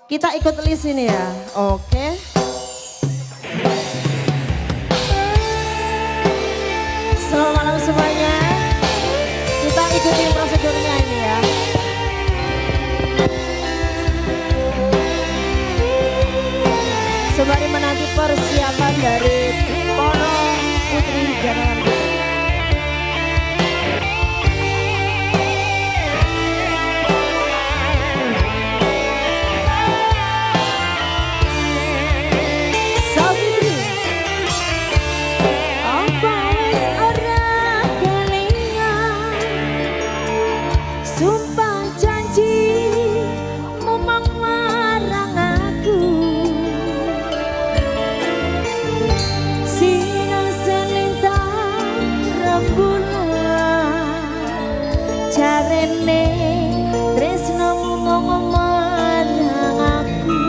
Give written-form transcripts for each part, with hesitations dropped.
Kita ikut list ini ya. Oke. Selamat malam semuanya. Kita ikutin prosedurnya ini ya. Sembari menanti persiapan dari para putri jalanan. Sumpah janji memang marang aku. Sinar selintang rembulan jarene tresnamu ngomong marang aku.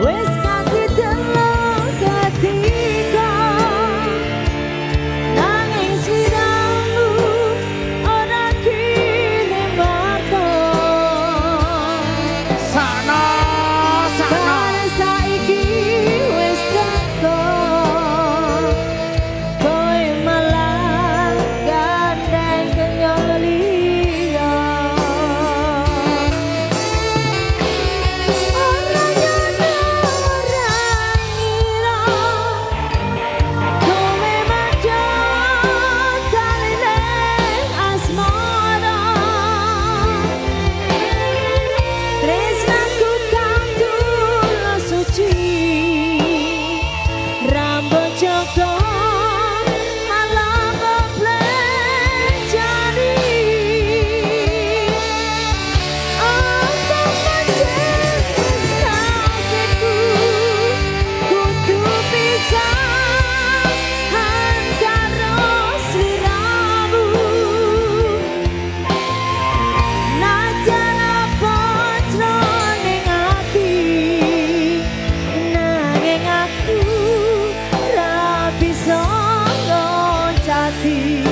Wes kaki delok ketiga nanging sliramu ora kirim warta. Sana Karena saiki wis teko kowe malah gandeng kenyang liya. Ora nyana ora ngira kowe maca taline asmara. Tresnaku kandula suci rambut joko malah mempelajari. Apa masih tresnasiku kudu pisah antara sliramu. Najan apa jroning ati nanging aku ra bisa loncati.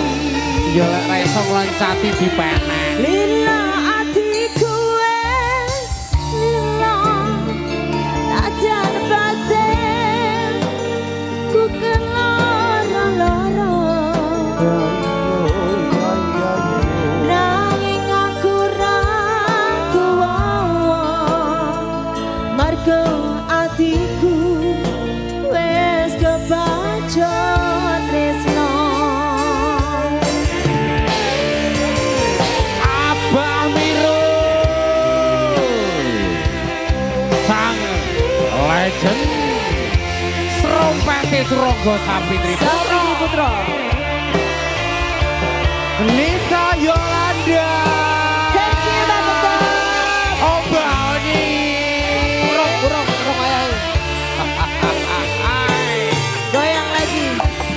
ya lek ra iso ngloncati dipenek. Lila atiku wes lila najan batin ku keloro-loro. Nanging aku ra kuwawa marga atiku wes kebaca tresno. Abah Miro sang legend Serompete Turangga Sapitri Sapitri Putra. Nita Yolanda Thank you Mbak Betul. Mbak Oni Burung ayah. Goyang lagi.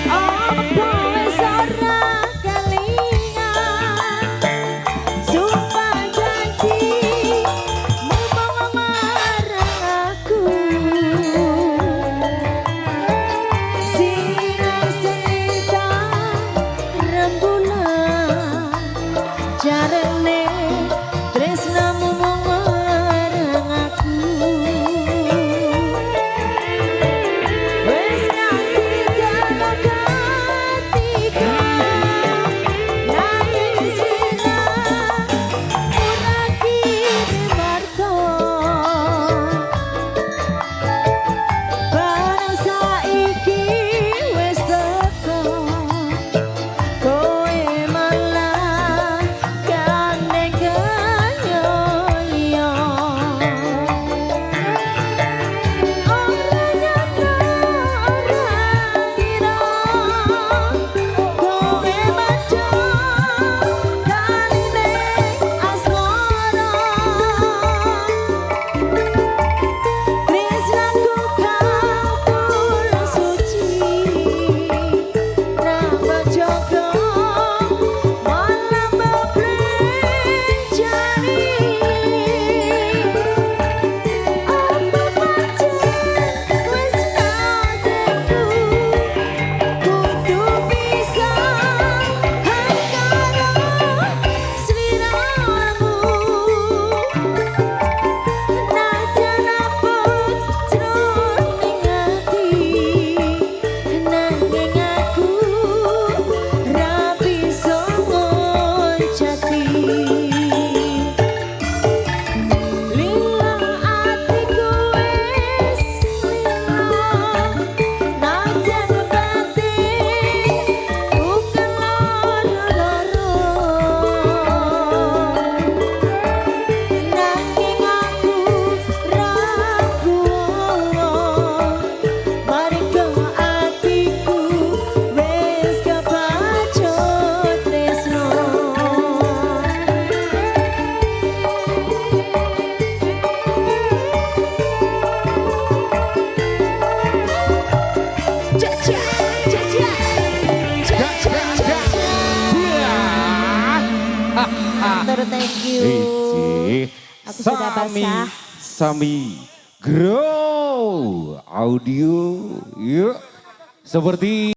Apa wis ora kelingan sumpah janji memang marang aku. Sinar selintang rembulan jarene tresnamu marang aku. Wes nganti dalam hatiku nanging sliramu ora kirim warta. Barang saiki wis teko kowe malah Matur thank you. Aku sudah basah. Sami Grow Audio. Yuk. Seperti